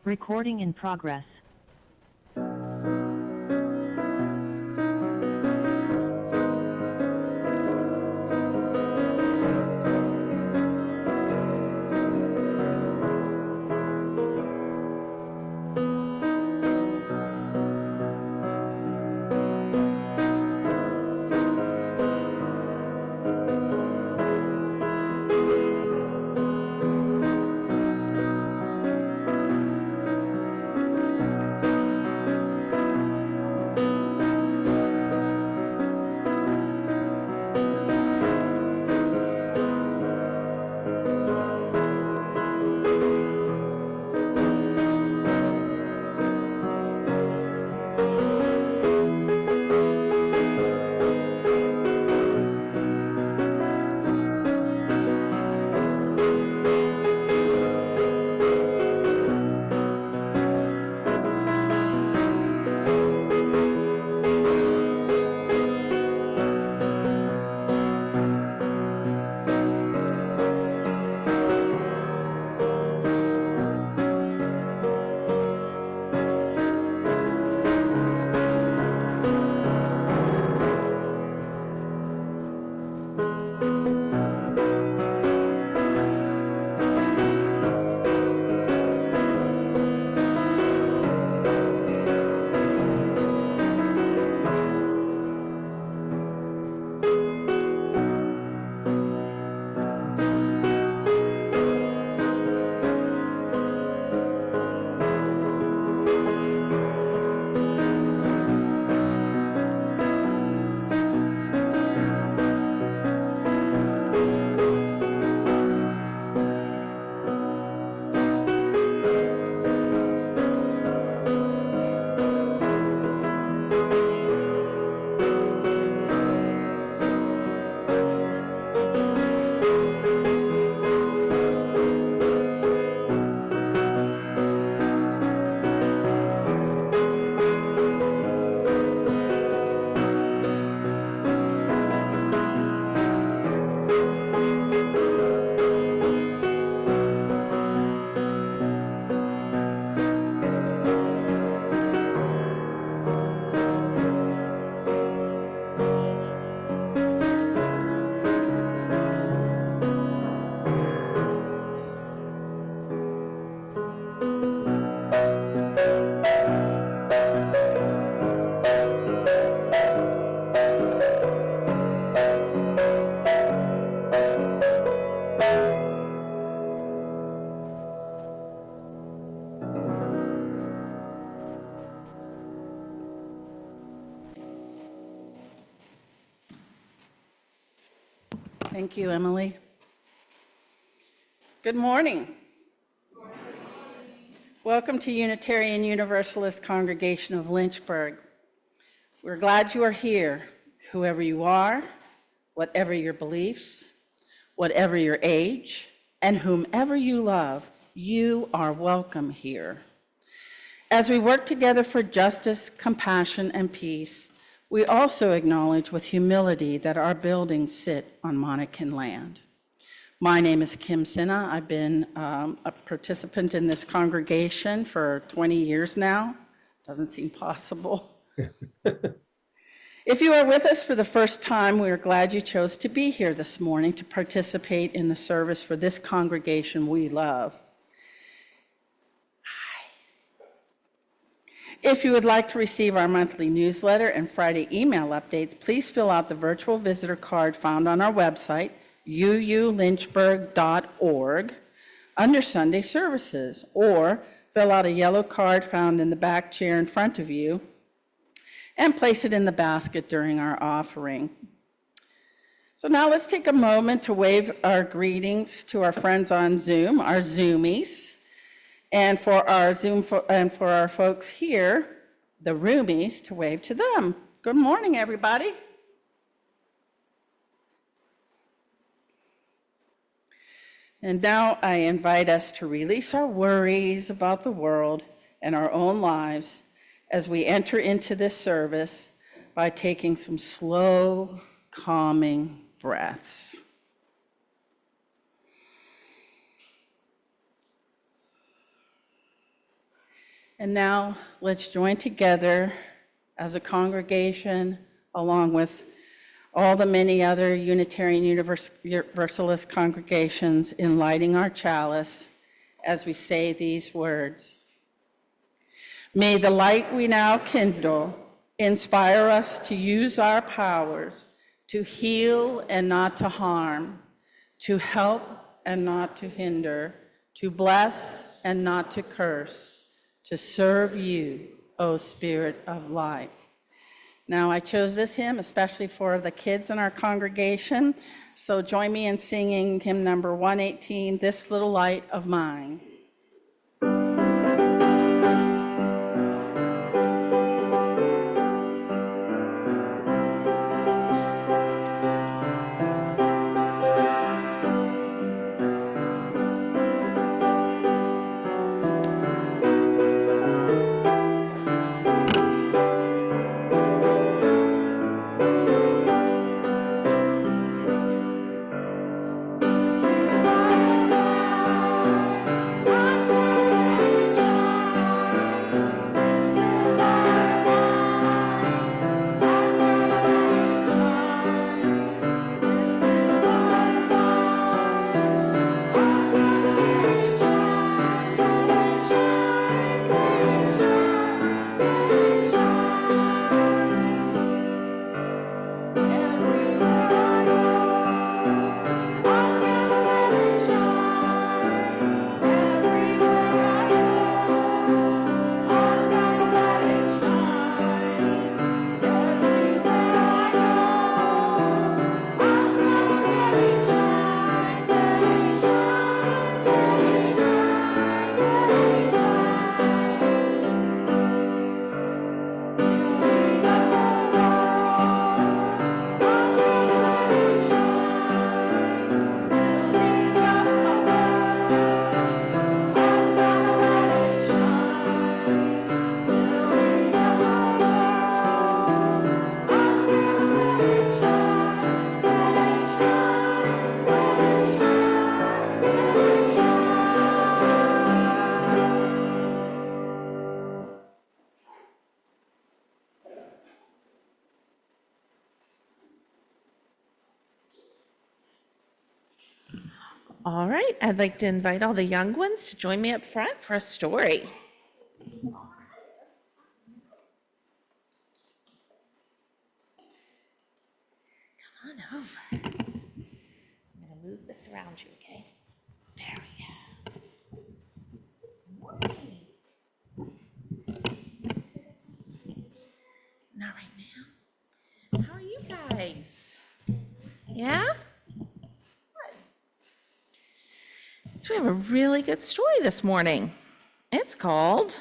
Recording in progress. Thank you, Emily. Good morning. Welcome to Unitarian Universalist Congregation of Lynchburg. We're glad you are here, whoever you are, whatever your beliefs, whatever your age, and whomever you love, you are welcome here. As we work together for justice, compassion, and peace, we also acknowledge with humility that our buildings sit on Monacan land. My name is Kim Sinha. I've been a participant in this congregation for 20 years now. Doesn't seem possible. If you are with us for the first time, we are glad you chose to be here this morning to participate in the service for this congregation we love. If you would like to receive our monthly newsletter and Friday email updates, please fill out the virtual visitor card found on our website, uulynchburg.org, under Sunday services, or fill out a yellow card found in the back chair in front of you and place it in the basket during our offering. So now let's take a moment to wave our greetings to our friends on Zoom, our Zoomies. And for our for our folks here, the roomies, to wave to them. Good morning, everybody. And now I invite us to release our worries about the world and our own lives as we enter into this service by taking some slow, calming breaths. And now let's join together as a congregation, along with all the many other Unitarian Universalist congregations, in lighting our chalice as we say these words. May the light we now kindle inspire us to use our powers to heal and not to harm, to help and not to hinder, to bless and not to curse, to serve you, O Spirit of life. Now, I chose this hymn especially for the kids in our congregation, so join me in singing hymn number 118, This Little Light of Mine. All right, I'd like to invite all the young ones to join me up front for a story. Come on over. I'm going to move this around you, okay? There we go. Not right now. How are you guys? Yeah? So we have a really good story this morning. It's called,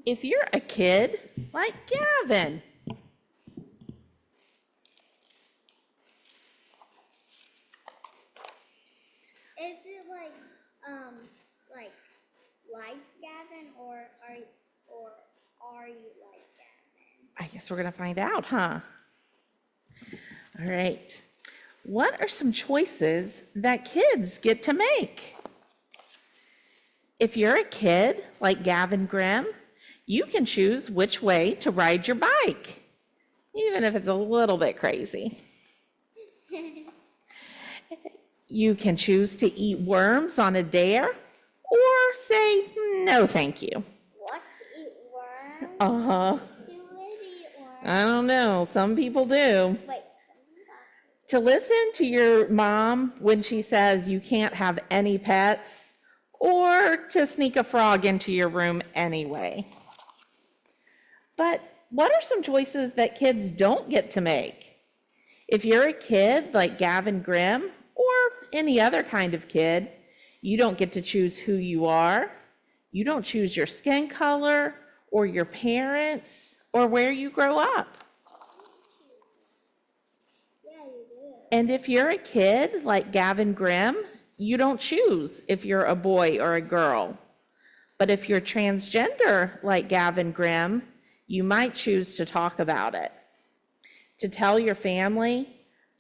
If You're a Kid Like Gavin. Is it like Gavin, or are you like Gavin? I guess we're gonna find out, huh? All right. What are some choices that kids get to make? If you're a kid like Gavin Grimm, you can choose which way to ride your bike, even if it's a little bit crazy. You can choose to eat worms on a dare or say, no, thank you. What? Eat worms? Uh-huh. Who would eat worms? I don't know. Some people do. Wait, To listen to your mom when she says you can't have any pets, or to sneak a frog into your room anyway. But what are some choices that kids don't get to make? If you're a kid like Gavin Grimm, or any other kind of kid, you don't get to choose who you are. You don't choose your skin color, or your parents, or where you grow up. yeah, you do. And if you're a kid like Gavin Grimm, you don't choose if you're a boy or a girl. But if you're transgender like Gavin Grimm, you might choose to talk about it. To tell your family,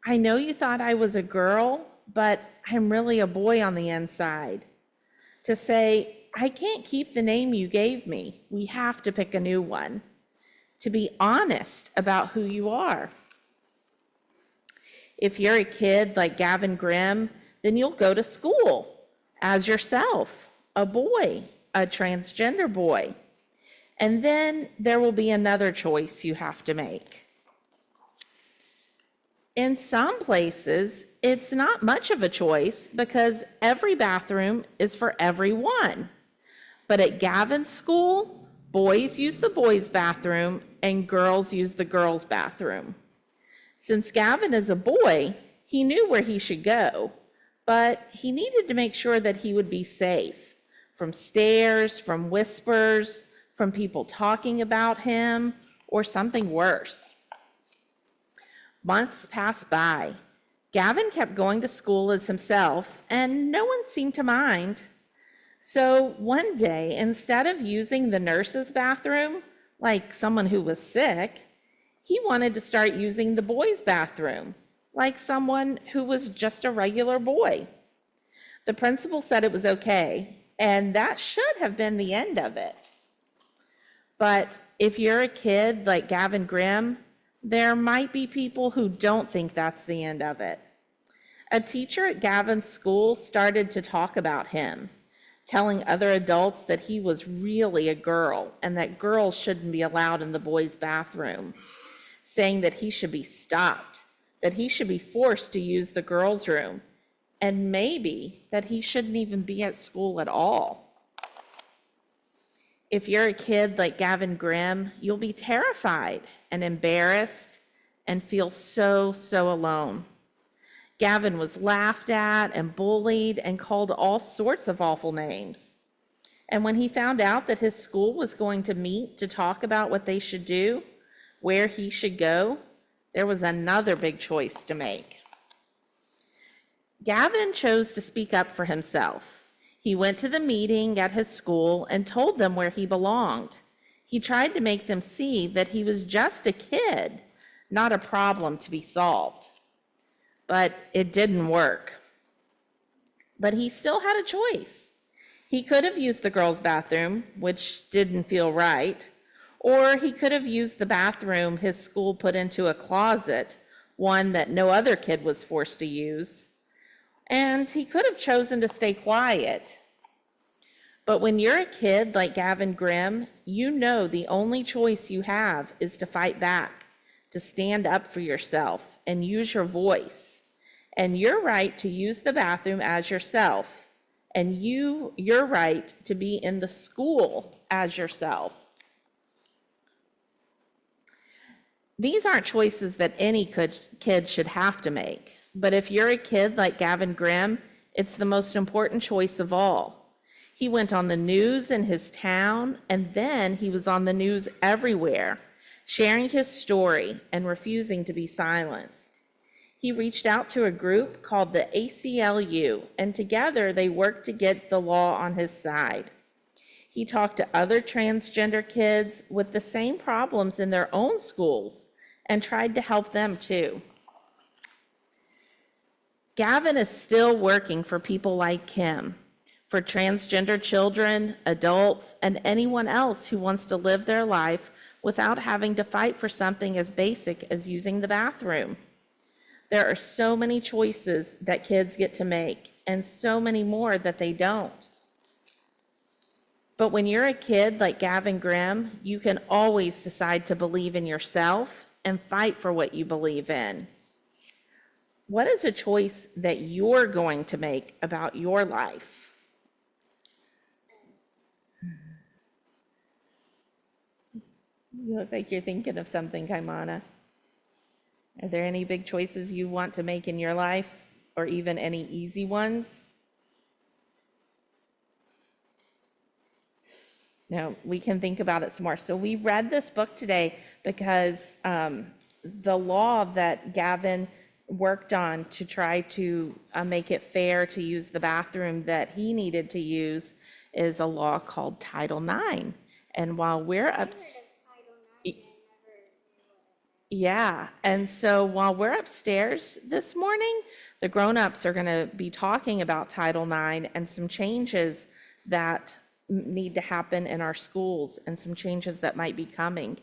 I know you thought I was a girl, but I'm really a boy on the inside. To say, I can't keep the name you gave me. We have to pick a new one. To be honest about who you are. If you're a kid like Gavin Grimm, then you'll go to school as yourself, a boy, a transgender boy. And then there will be another choice you have to make. In some places, it's not much of a choice because every bathroom is for everyone. But at Gavin's school, boys use the boys' bathroom and girls use the girls' bathroom. Since Gavin is a boy, he knew where he should go, but he needed to make sure that he would be safe from stares, from whispers, from people talking about him, or something worse. Months passed by. Gavin kept going to school as himself, and no one seemed to mind. So one day, instead of using the nurse's bathroom, like someone who was sick, he wanted to start using the boys' bathroom, like someone who was just a regular boy. The principal said it was okay, and that should have been the end of it. But if you're a kid like Gavin Grimm, there might be people who don't think that's the end of it. A teacher at Gavin's school started to talk about him, telling other adults that he was really a girl and that girls shouldn't be allowed in the boys' bathroom, saying that he should be stopped, that he should be forced to use the girls' room, and maybe that he shouldn't even be at school at all. If you're a kid like Gavin Grimm, you'll be terrified and embarrassed and feel so alone. Gavin was laughed at and bullied and called all sorts of awful names. And when he found out that his school was going to meet to talk about what they should do, where he should go, there was another big choice to make. Gavin chose to speak up for himself. He went to the meeting at his school and told them where he belonged. He tried to make them see that he was just a kid, not a problem to be solved. But it didn't work. But he still had a choice. He could have used the girls' bathroom, which didn't feel right, or he could have used the bathroom his school put into a closet, one that no other kid was forced to use. And he could have chosen to stay quiet. But when you're a kid like Gavin Grimm, you know the only choice you have is to fight back, to stand up for yourself and use your voice. And your right to use the bathroom as yourself, and your right to be in the school as yourself. These aren't choices that any kid should have to make. But if you're a kid like Gavin Grimm, it's the most important choice of all. He went on the news in his town, and then he was on the news everywhere, sharing his story and refusing to be silenced. He reached out to a group called the ACLU, and together they worked to get the law on his side. He talked to other transgender kids with the same problems in their own schools and tried to help them too. Gavin is still working for people like him, for transgender children, adults, and anyone else who wants to live their life without having to fight for something as basic as using the bathroom. There are so many choices that kids get to make, and so many more that they don't. But when you're a kid like Gavin Grimm, you can always decide to believe in yourself and fight for what you believe in. What is a choice that you're going to make about your life? You look like you're thinking of something, Kaimana. Are there any big choices you want to make in your life, or even any easy ones? No, we can think about it some more. So we read this book today because the law that Gavin worked on to try to make it fair to use the bathroom that he needed to use is a law called Title IX. And while we're yeah, and so while we're upstairs this morning, the grown-ups are going to be talking about Title IX and some changes that need to happen in our schools and some changes that might be coming.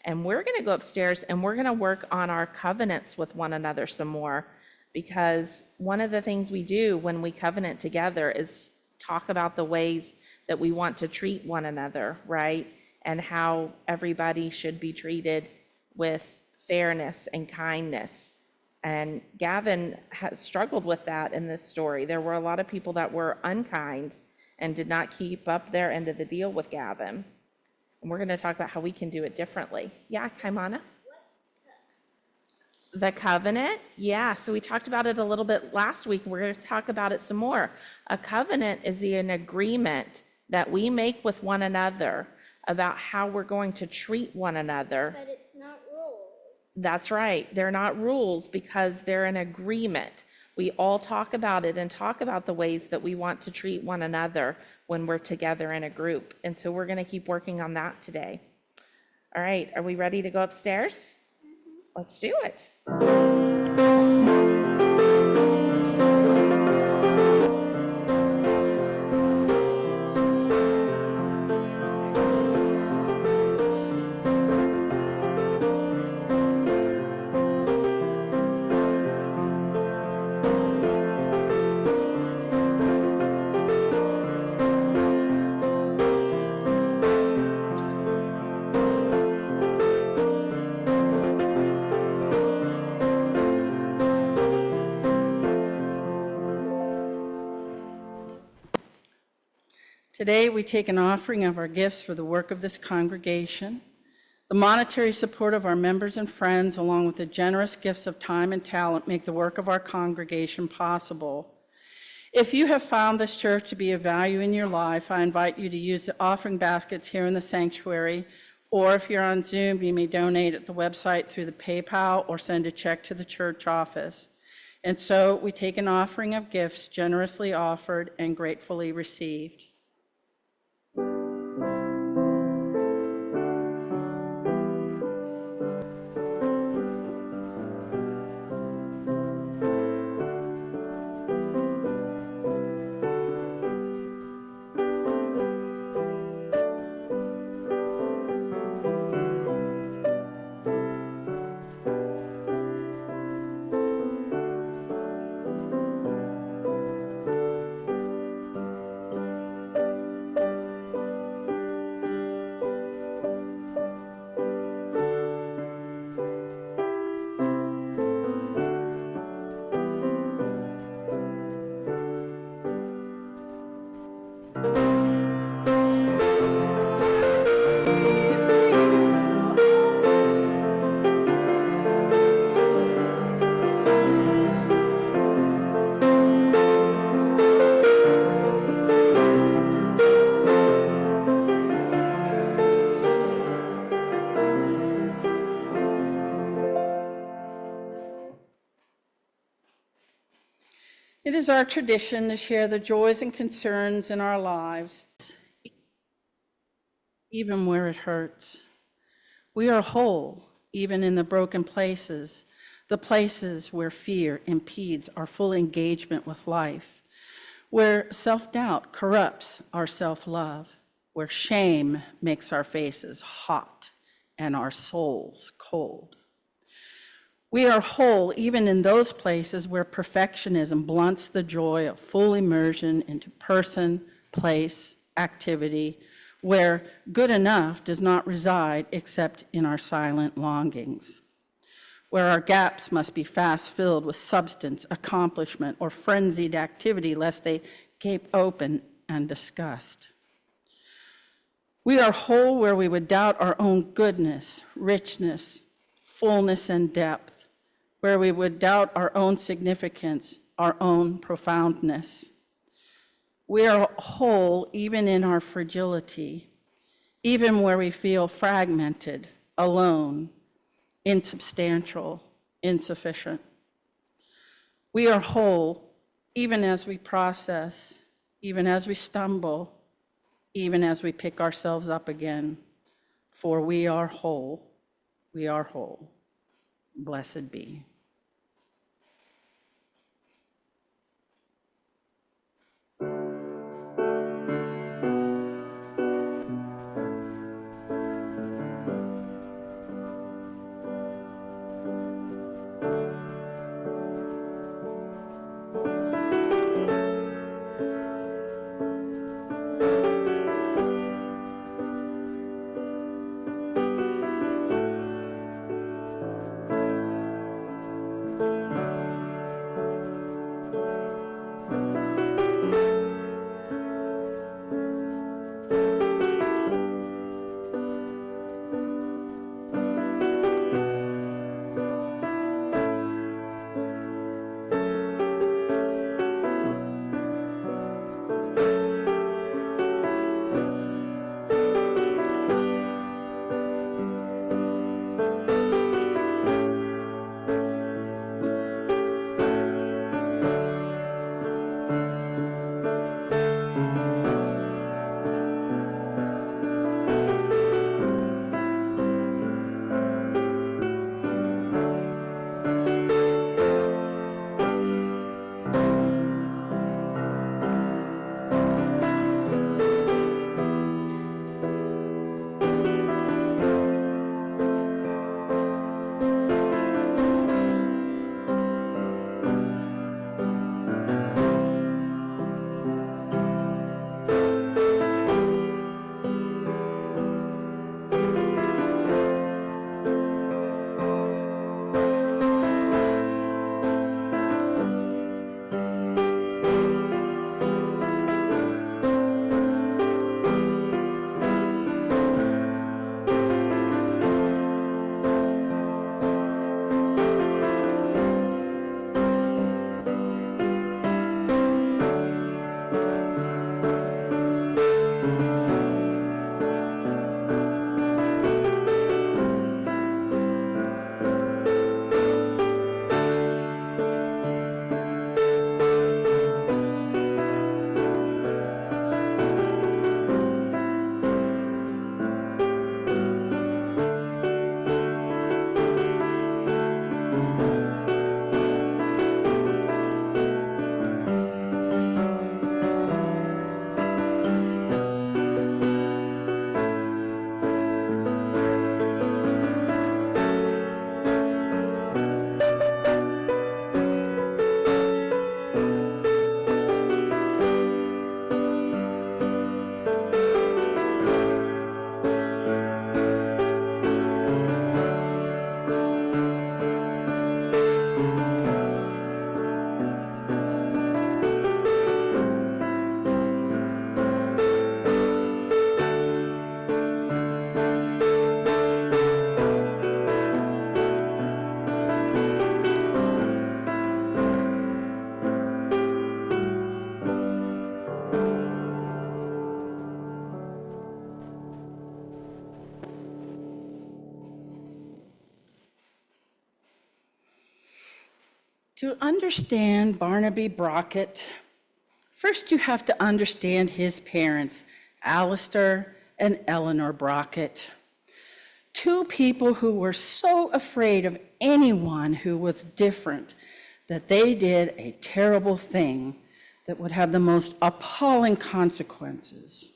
And we're going to go upstairs and we're going to work on our covenants with one another some more, because one of the things we do when we covenant together is talk about the ways that we want to treat one another, right? And how everybody should be treated with fairness and kindness. And Gavin has struggled with that in this story. There were a lot of people that were unkind and did not keep up their end of the deal with Gavin. And we're going to talk about how we can do it differently. Yeah, Kaimana? The covenant? Yeah, so we talked about it a little bit last week. We're going to talk about it some more. A covenant is an agreement that we make with one another about how we're going to treat one another. But it's not rules. That's right. They're not rules because they're an agreement. We all talk about it and talk about the ways that we want to treat one another when we're together in a group. And so we're going to keep working on that today. All right, are we ready to go upstairs? Mm-hmm. Let's do it. Today, we take an offering of our gifts for the work of this congregation. The monetary support of our members and friends, along with the generous gifts of time and talent, make the work of our congregation possible. If you have found this church to be of value in your life, I invite you to use the offering baskets here in the sanctuary, or if you're on Zoom, you may donate at the website through the PayPal or send a check to the church office. And so we take an offering of gifts generously offered and gratefully received. It is our tradition to share the joys and concerns in our lives, even where it hurts. We are whole, even in the broken places, the places where fear impedes our full engagement with life, where self-doubt corrupts our self-love, where shame makes our faces hot and our souls cold. We are whole even in those places where perfectionism blunts the joy of full immersion into person, place, activity, where good enough does not reside except in our silent longings, where our gaps must be fast filled with substance, accomplishment, or frenzied activity lest they gape open and disgust. We are whole where we would doubt our own goodness, richness, fullness, and depth, where we would doubt our own significance, our own profoundness. We are whole even in our fragility, even where we feel fragmented, alone, insubstantial, insufficient. We are whole even as we process, even as we stumble, even as we pick ourselves up again. For we are whole, we are whole. Blessed be. To understand Barnaby Brockett, first you have to understand his parents, Alistair and Eleanor Brockett. Two people who were so afraid of anyone who was different that they did a terrible thing that would have the most appalling consequences.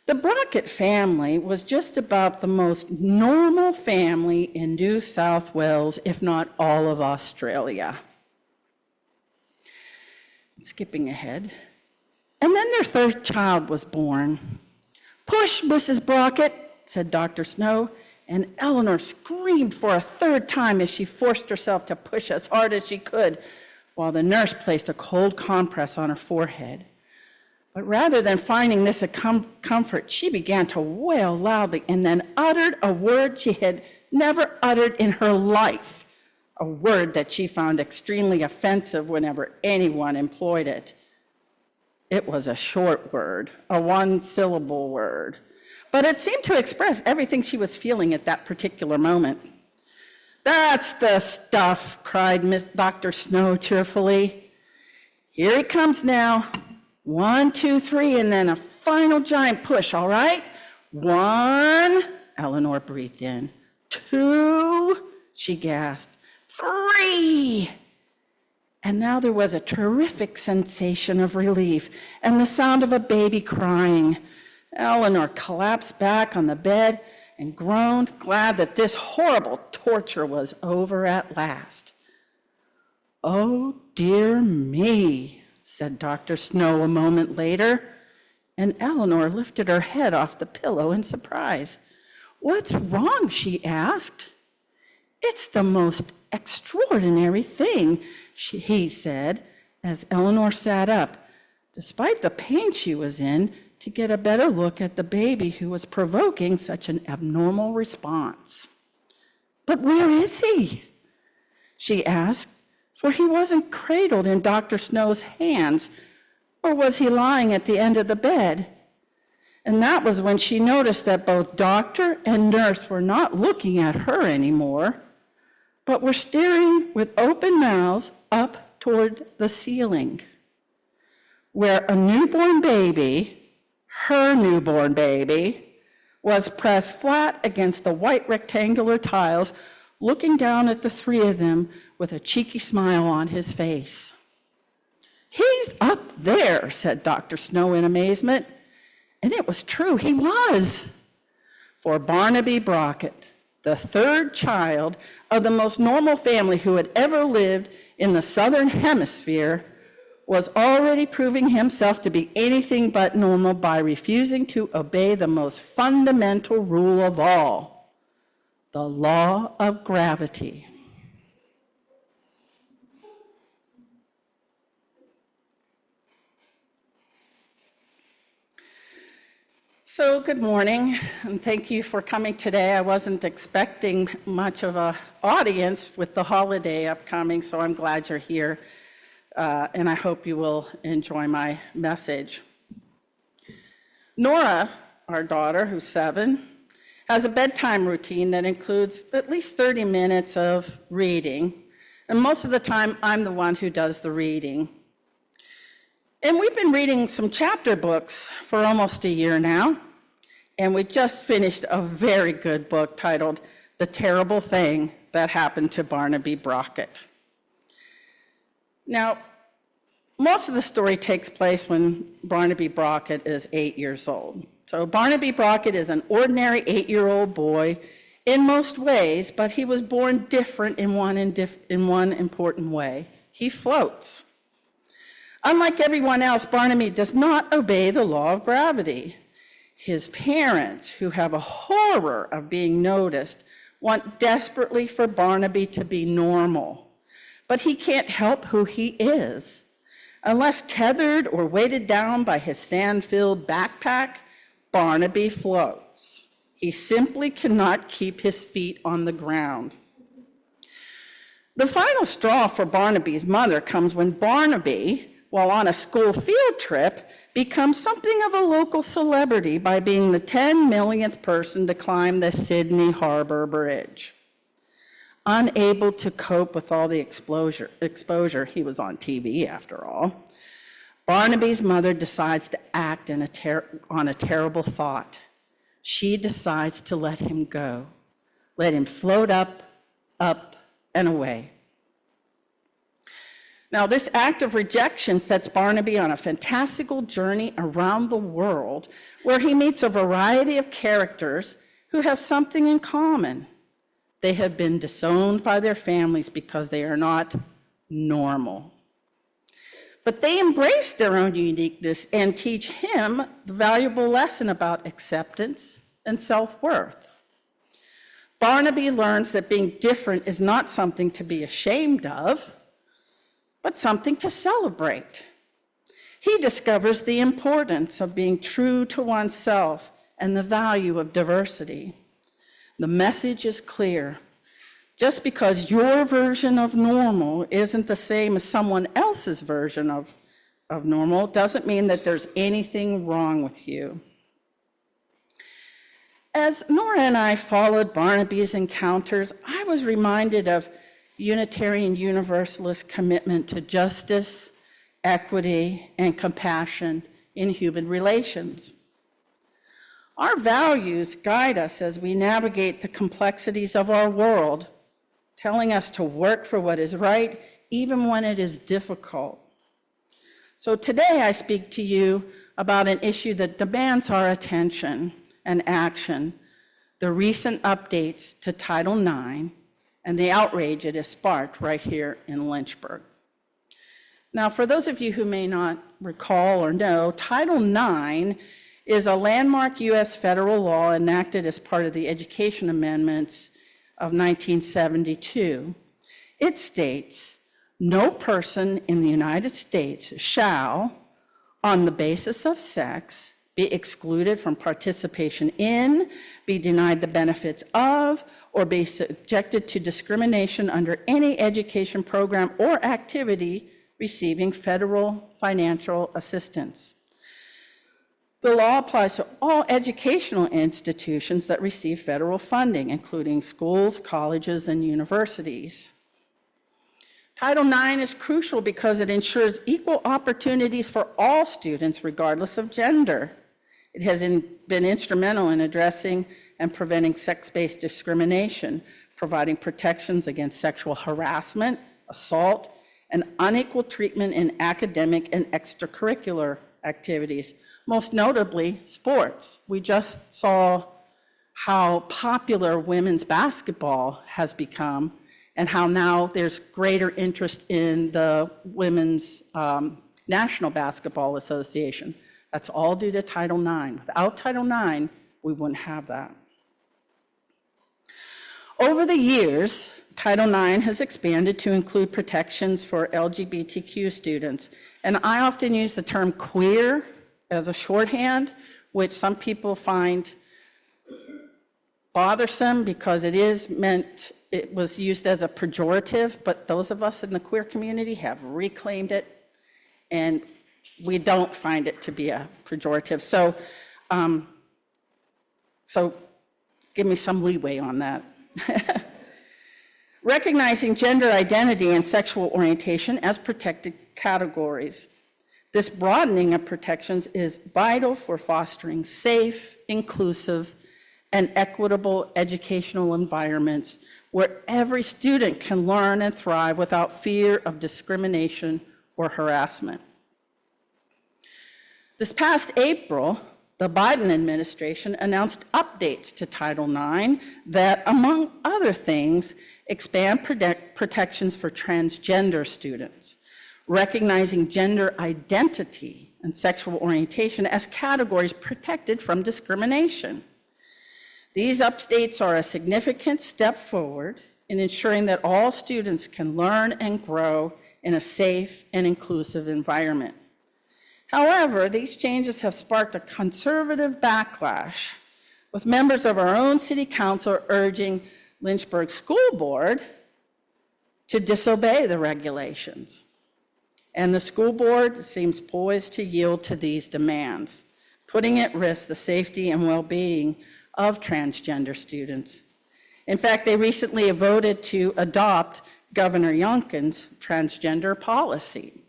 The Brockett family was just about the most normal family in New South Wales, if not all of Australia. Skipping ahead. And then their third child was born. "Push, Mrs. Brockett," said Dr. Snow, and Eleanor screamed for a third time as she forced herself to push as hard as she could while the nurse placed a cold compress on her forehead. But rather than finding this a comfort, she began to wail loudly and then uttered a word she had never uttered in her life, a word that she found extremely offensive whenever anyone employed it. It was a short word, a one-syllable word, but it seemed to express everything she was feeling at that particular moment. "That's the stuff," cried Dr. Snow cheerfully. "Here he comes now. 1, 2, 3, and then a final giant push, all right? 1, Eleanor breathed in. 2, she gasped. 3. And now there was a terrific sensation of relief and the sound of a baby crying. Eleanor collapsed back on the bed and groaned, glad that this horrible torture was over at last. "Oh, dear me," said Dr. Snow a moment later, and Eleanor lifted her head off the pillow in surprise. "What's wrong?" she asked. "It's the most extraordinary thing," he said, as Eleanor sat up, despite the pain she was in, to get a better look at the baby who was provoking such an abnormal response. "But where is he?" she asked, for he wasn't cradled in Dr. Snow's hands, or was he lying at the end of the bed? And that was when she noticed that both doctor and nurse were not looking at her anymore, but were staring with open mouths up toward the ceiling, where a newborn baby, her newborn baby, was pressed flat against the white rectangular tiles, looking down at the three of them with a cheeky smile on his face. "He's up there," said Dr. Snow in amazement. And it was true, he was. For Barnaby Brockett, the third child of the most normal family who had ever lived in the Southern Hemisphere, was already proving himself to be anything but normal by refusing to obey the most fundamental rule of all, the law of gravity. So good morning, and thank you for coming today. I wasn't expecting much of an audience with the holiday upcoming, so I'm glad you're here, and I hope you will enjoy my message. Nora, our daughter, who's 7, has a bedtime routine that includes at least 30 minutes of reading, and most of the time, I'm the one who does the reading. And we've been reading some chapter books for almost a year now, and we just finished a very good book titled The Terrible Thing That Happened to Barnaby Brockett. Now, most of the story takes place when Barnaby Brockett is 8 years old. So Barnaby Brockett is an ordinary 8-year-old boy in most ways, but he was born different in one important way. He floats. Unlike everyone else, Barnaby does not obey the law of gravity. His parents, who have a horror of being noticed, want desperately for Barnaby to be normal. But he can't help who he is. Unless tethered or weighted down by his sand-filled backpack, Barnaby floats. He simply cannot keep his feet on the ground. The final straw for Barnaby's mother comes when Barnaby, while on a school field trip, becomes something of a local celebrity by being the 10 millionth person to climb the Sydney Harbor Bridge. unable to cope with all the exposure, he was on TV after all, Barnaby's mother decides to act on a terrible thought. She decides to let him go, let him float up, and away. Now, this act of rejection sets Barnaby on a fantastical journey around the world where he meets a variety of characters who have something in common. They have been disowned by their families because they are not normal. But they embrace their own uniqueness and teach him the valuable lesson about acceptance and self-worth. Barnaby learns that being different is not something to be ashamed of, but something to celebrate. He discovers the importance of being true to oneself and the value of diversity. The message is clear. Just because your version of normal isn't the same as someone else's version of normal doesn't mean that there's anything wrong with you. As Nora and I followed Barnaby's encounters, I was reminded of Unitarian Universalist commitment to justice, equity, and compassion in human relations. Our values guide us as we navigate the complexities of our world, telling us to work for what is right, even when it is difficult. So today I speak to you about an issue that demands our attention and action, the recent updates to Title IX and the outrage it has sparked right here in Lynchburg. Now, for those of you who may not recall or know, Title IX is a landmark U.S. federal law enacted as part of the Education Amendments of 1972. It states, no person in the United States shall, on the basis of sex, be excluded from participation in, be denied the benefits of, or be subjected to discrimination under any education program or activity receiving federal financial assistance. The law applies to all educational institutions that receive federal funding, including schools, colleges, and universities. Title IX is crucial because it ensures equal opportunities for all students, regardless of gender. It has been instrumental in addressing and preventing sex-based discrimination, providing protections against sexual harassment, assault, and unequal treatment in academic and extracurricular activities, most notably sports. We just saw how popular women's basketball has become and how now there's greater interest in the Women's National Basketball Association. That's all due to Title IX. Without Title IX, we wouldn't have that. Over the years, Title IX has expanded to include protections for LGBTQ students. And I often use the term queer as a shorthand, which some people find bothersome because it was used as a pejorative, but those of us in the queer community have reclaimed it, and we don't find it to be a pejorative. So give me some leeway on that. Recognizing gender identity and sexual orientation as protected categories. This broadening of protections is vital for fostering safe, inclusive, and equitable educational environments where every student can learn and thrive without fear of discrimination or harassment. This past April, the Biden administration announced updates to Title IX that, among other things, expand protections for transgender students, recognizing gender identity and sexual orientation as categories protected from discrimination. These updates are a significant step forward in ensuring that all students can learn and grow in a safe and inclusive environment. However, these changes have sparked a conservative backlash, with members of our own city council urging Lynchburg School Board to disobey the regulations. And the school board seems poised to yield to these demands, putting at risk the safety and well-being of transgender students. In fact, they recently voted to adopt Governor Youngkin's transgender policy.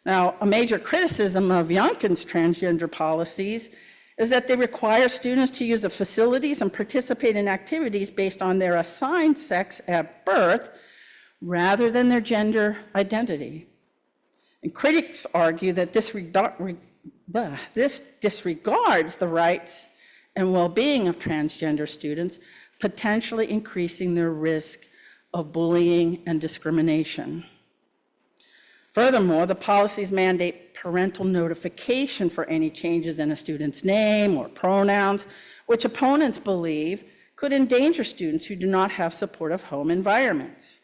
Now, a major criticism of Youngkin's transgender policies is that they require students to use the facilities and participate in activities based on their assigned sex at birth rather than their gender identity. And critics argue that this disregards the rights and well-being of transgender students, potentially increasing their risk of bullying and discrimination. Furthermore, the policies mandate parental notification for any changes in a student's name or pronouns, which opponents believe could endanger students who do not have supportive home environments.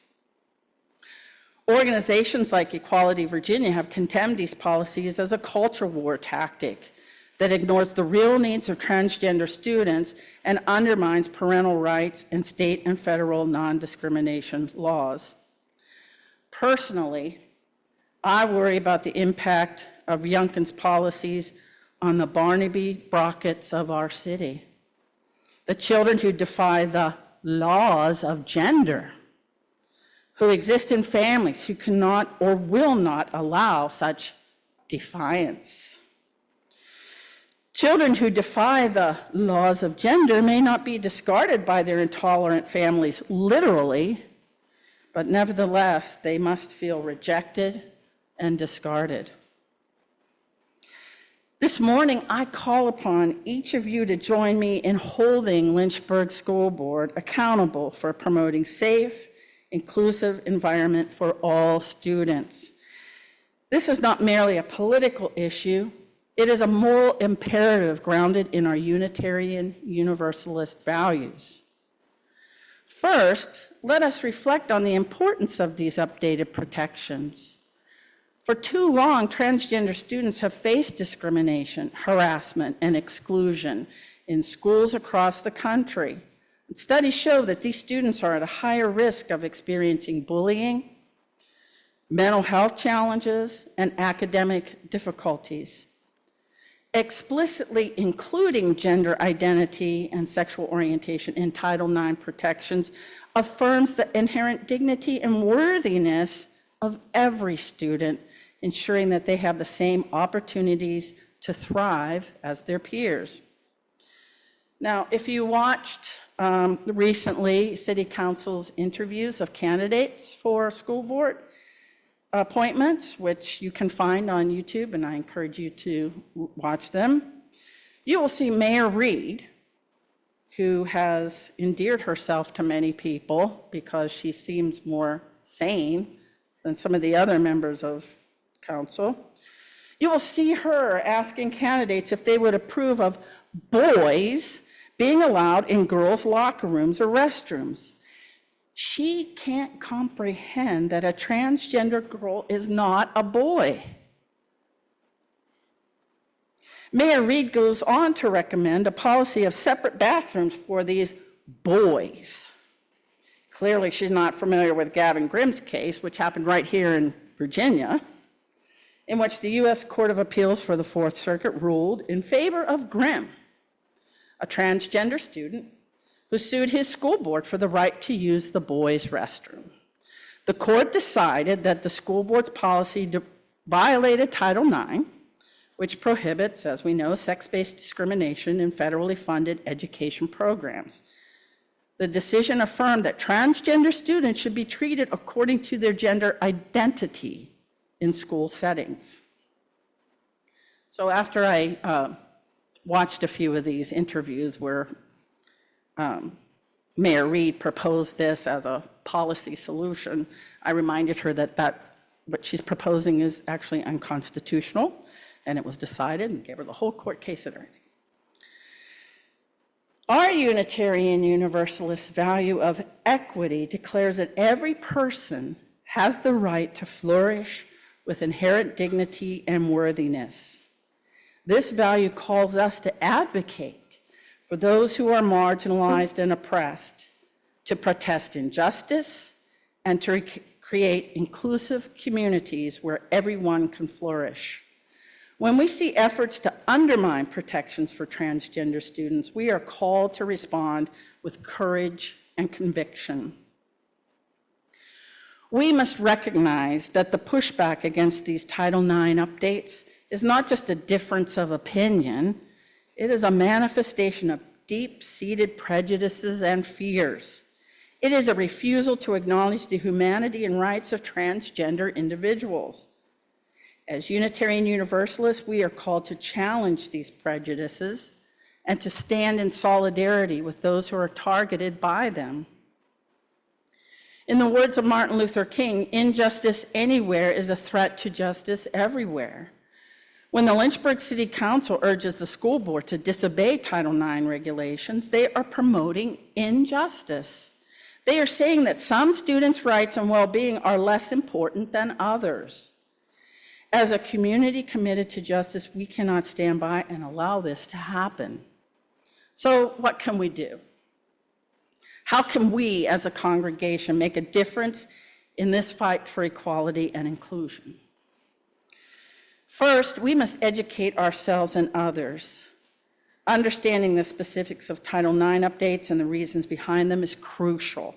Organizations like Equality Virginia have condemned these policies as a culture war tactic that ignores the real needs of transgender students and undermines parental rights and state and federal non-discrimination laws. Personally, I worry about the impact of Youngkin's policies on the Barnaby Brockets of our city, the children who defy the laws of gender, who exist in families who cannot or will not allow such defiance. Children who defy the laws of gender may not be discarded by their intolerant families literally, but nevertheless, they must feel rejected and discarded. This morning, I call upon each of you to join me in holding Lynchburg School Board accountable for promoting safe, inclusive environment for all students. This is not merely a political issue, it is a moral imperative grounded in our Unitarian Universalist values. First, let us reflect on the importance of these updated protections. For too long, transgender students have faced discrimination, harassment, and exclusion in schools across the country. And studies show that these students are at a higher risk of experiencing bullying, mental health challenges, and academic difficulties. Explicitly including gender identity and sexual orientation in Title IX protections affirms the inherent dignity and worthiness of every student, ensuring that they have the same opportunities to thrive as their peers. Now, if you watched recently City Council's interviews of candidates for school board appointments, which you can find on YouTube, and I encourage you to watch them, you will see Mayor Reed, who has endeared herself to many people because she seems more sane than some of the other members of council. You will see her asking candidates if they would approve of boys being allowed in girls' locker rooms or restrooms. She can't comprehend that a transgender girl is not a boy. Mayor Reed goes on to recommend a policy of separate bathrooms for these boys. Clearly, she's not familiar with Gavin Grimm's case, which happened right here in Virginia, in which the U.S. Court of Appeals for the Fourth Circuit ruled in favor of Grimm, a transgender student who sued his school board for the right to use the boys' restroom. The court decided that the school board's policy violated Title IX, which prohibits, as we know, sex-based discrimination in federally funded education programs. The decision affirmed that transgender students should be treated according to their gender identity in school settings. So after I watched a few of these interviews where Mayor Reed proposed this as a policy solution, I reminded her that what she's proposing is actually unconstitutional, and it was decided, and gave her the whole court case and everything. Our Unitarian Universalist value of equity declares that every person has the right to flourish with inherent dignity and worthiness. This value calls us to advocate for those who are marginalized and oppressed, to protest injustice, and to create inclusive communities where everyone can flourish. When we see efforts to undermine protections for transgender students, we are called to respond with courage and conviction. We must recognize that the pushback against these Title IX updates is not just a difference of opinion, it is a manifestation of deep-seated prejudices and fears. It is a refusal to acknowledge the humanity and rights of transgender individuals. As Unitarian Universalists, we are called to challenge these prejudices and to stand in solidarity with those who are targeted by them. In the words of Martin Luther King, injustice anywhere is a threat to justice everywhere. When the Lynchburg City Council urges the school board to disobey Title IX regulations, they are promoting injustice. They are saying that some students' rights and well-being are less important than others. As a community committed to justice, we cannot stand by and allow this to happen. So what can we do? How can we as a congregation make a difference in this fight for equality and inclusion? First, we must educate ourselves and others. Understanding the specifics of Title IX updates and the reasons behind them is crucial.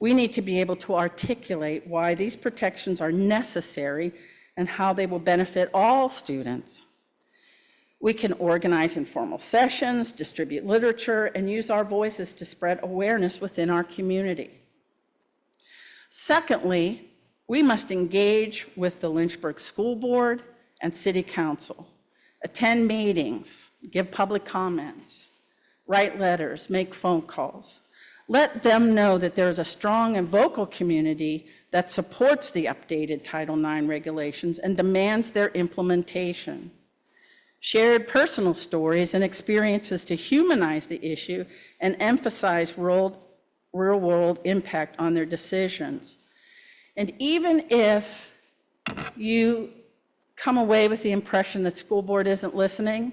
We need to be able to articulate why these protections are necessary and how they will benefit all students. We can organize informal sessions, distribute literature, and use our voices to spread awareness within our community. Secondly, we must engage with the Lynchburg School Board and City Council, attend meetings, give public comments, write letters, make phone calls. Let them know that there is a strong and vocal community that supports the updated Title IX regulations and demands their implementation. Shared personal stories and experiences to humanize the issue and emphasize real-world impact on their decisions. And even if you come away with the impression that school board isn't listening,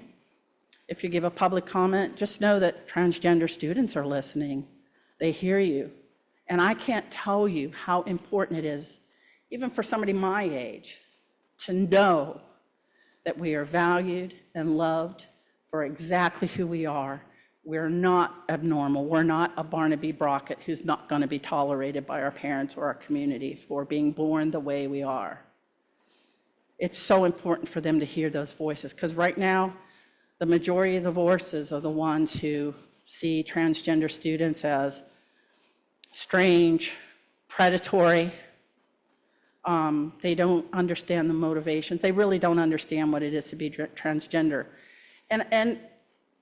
if you give a public comment, just know that transgender students are listening. They hear you. And I can't tell you how important it is, even for somebody my age, to know that we are valued and loved for exactly who we are. We're not abnormal. We're not a Barnaby Brockett who's not going to be tolerated by our parents or our community for being born the way we are. It's so important for them to hear those voices, because right now, the majority of the voices are the ones who see transgender students as strange, predatory. They don't understand the motivations. They really don't understand what it is to be transgender. And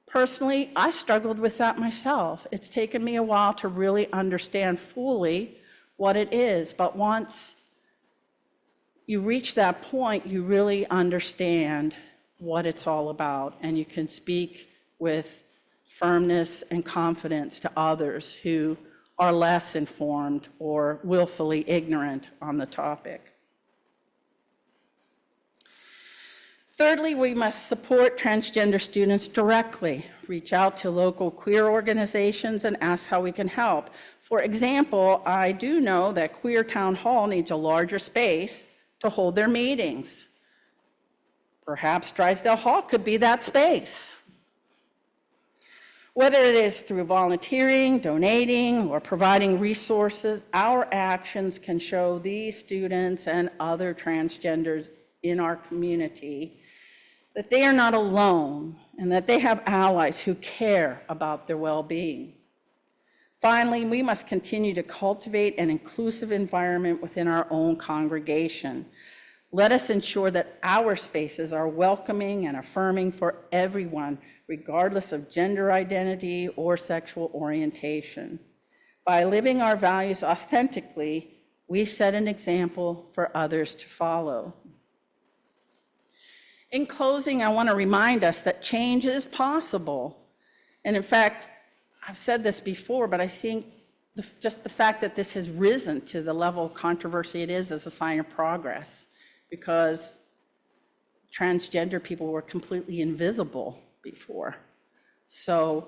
personally, I struggled with that myself. It's taken me a while to really understand fully what it is. But once you reach that point, you really understand what it's all about. And you can speak with firmness and confidence to others who are less informed or willfully ignorant on the topic. Thirdly, we must support transgender students directly. Reach out to local queer organizations and ask how we can help. For example, I do know that Queer Town Hall needs a larger space to hold their meetings. Perhaps Drysdale Hall could be that space. Whether it is through volunteering, donating, or providing resources, our actions can show these students and other transgenders in our community that they are not alone and that they have allies who care about their well-being. Finally, we must continue to cultivate an inclusive environment within our own congregation. Let us ensure that our spaces are welcoming and affirming for everyone, regardless of gender identity or sexual orientation. By living our values authentically, we set an example for others to follow. In closing, I want to remind us that change is possible. And in fact, I've said this before, but I think just the fact that this has risen to the level of controversy it is a sign of progress, because transgender people were completely invisible before. So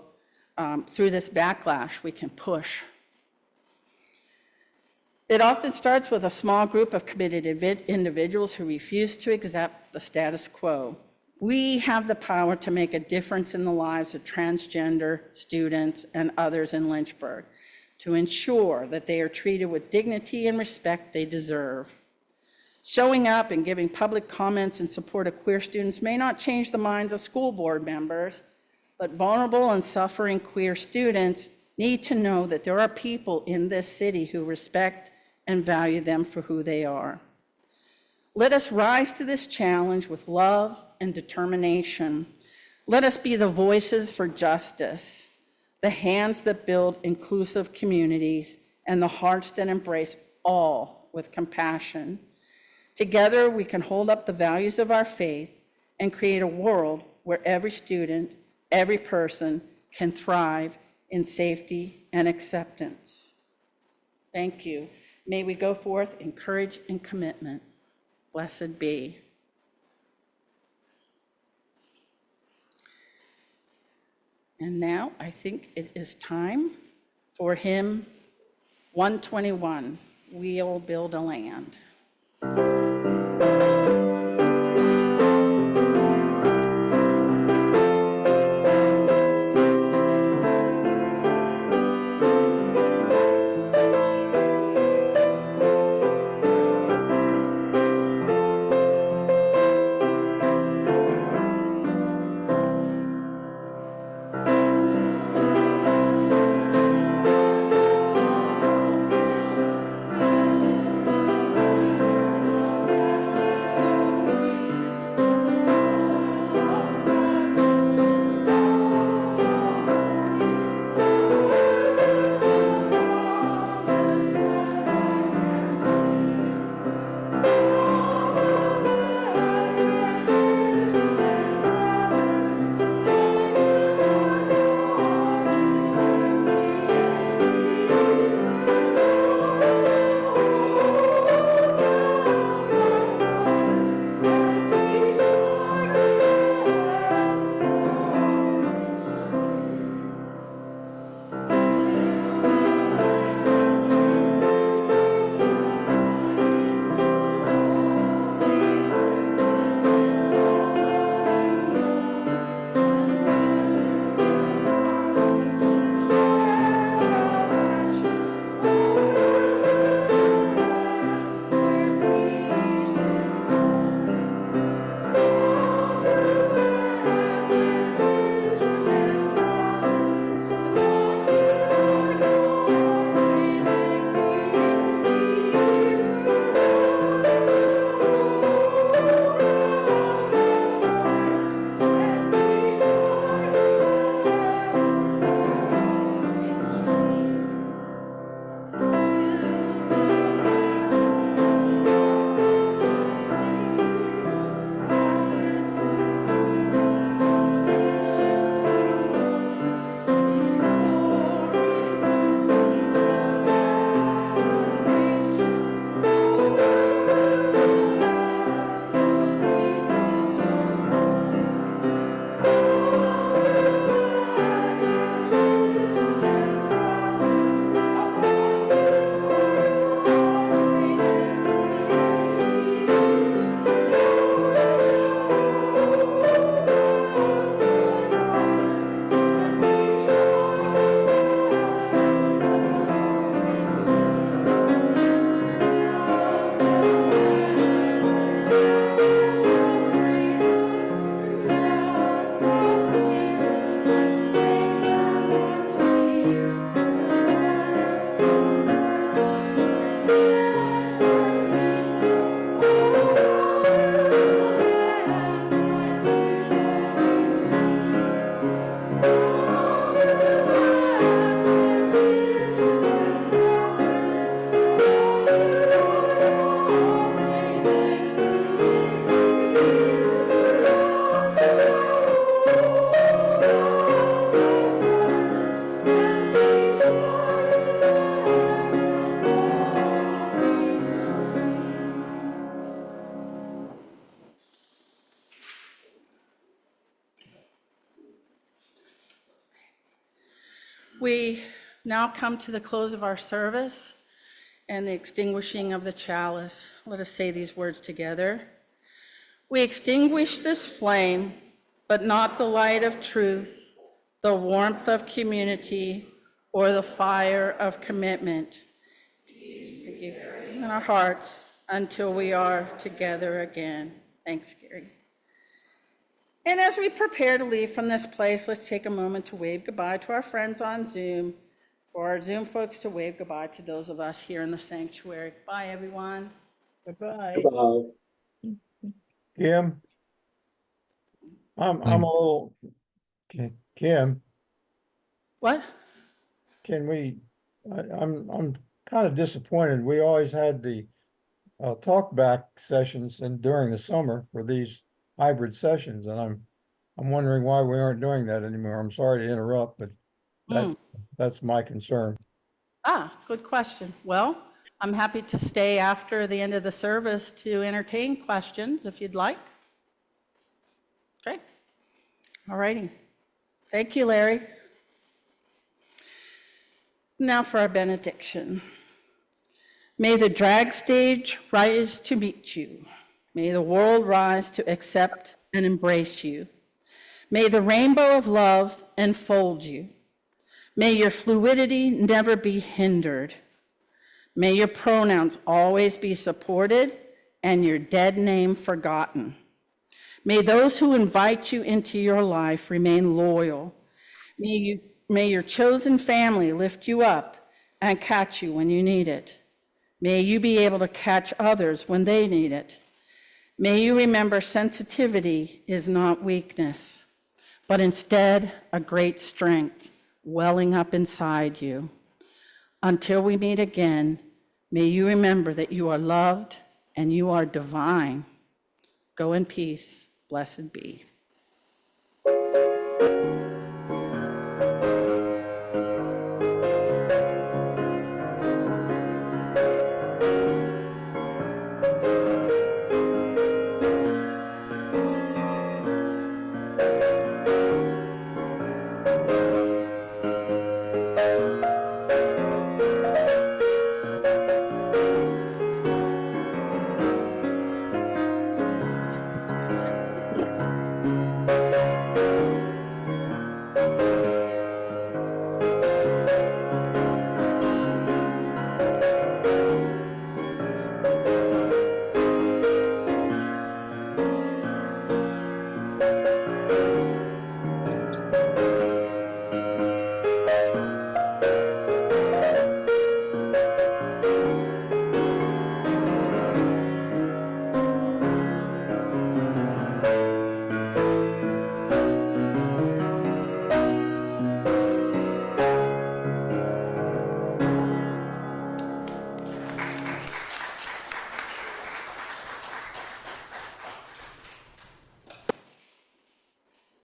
through this backlash, we can push. It often starts with a small group of committed individuals who refuse to accept the status quo. We have the power to make a difference in the lives of transgender students and others in Lynchburg, to ensure that they are treated with dignity and respect they deserve. Showing up and giving public comments in support of queer students may not change the minds of school board members, but vulnerable and suffering queer students need to know that there are people in this city who respect and value them for who they are. Let us rise to this challenge with love and determination. Let us be the voices for justice, the hands that build inclusive communities, and the hearts that embrace all with compassion. Together, we can hold up the values of our faith and create a world where every student, every person can thrive in safety and acceptance. Thank you. May we go forth in courage and commitment. Blessed be. And now I think it is time for hymn 121, We'll Build a Land. We now come to the close of our service, and the extinguishing of the chalice. Let us say these words together. We extinguish this flame, but not the light of truth, the warmth of community, or the fire of commitment in our hearts until we are together again. Thanks, Gary. And as we prepare to leave from this place, let's take a moment to wave goodbye to our friends on Zoom, for our Zoom folks to wave goodbye to those of us here in the sanctuary. Bye, everyone. Goodbye. Kim, I'm a little, Kim, What? can we, I'm kind of disappointed. We always had the talk back sessions and during the summer for these hybrid sessions, and I'm wondering why we aren't doing that anymore. I'm sorry to interrupt, but that's my concern. Good question. Well, I'm happy to stay after the end of the service to entertain questions if you'd like. Okay. All righty. Thank you, Larry. Now for our benediction. May the drag stage rise to meet you. May the world rise to accept and embrace you. May the rainbow of love enfold you. May your fluidity never be hindered. May your pronouns always be supported and your dead name forgotten. May those who invite you into your life remain loyal. May your chosen family lift you up and catch you when you need it. May you be able to catch others when they need it. May you remember sensitivity is not weakness, but instead a great strength welling up inside you. Until we meet again, may you remember that you are loved and you are divine. Go in peace. Blessed be.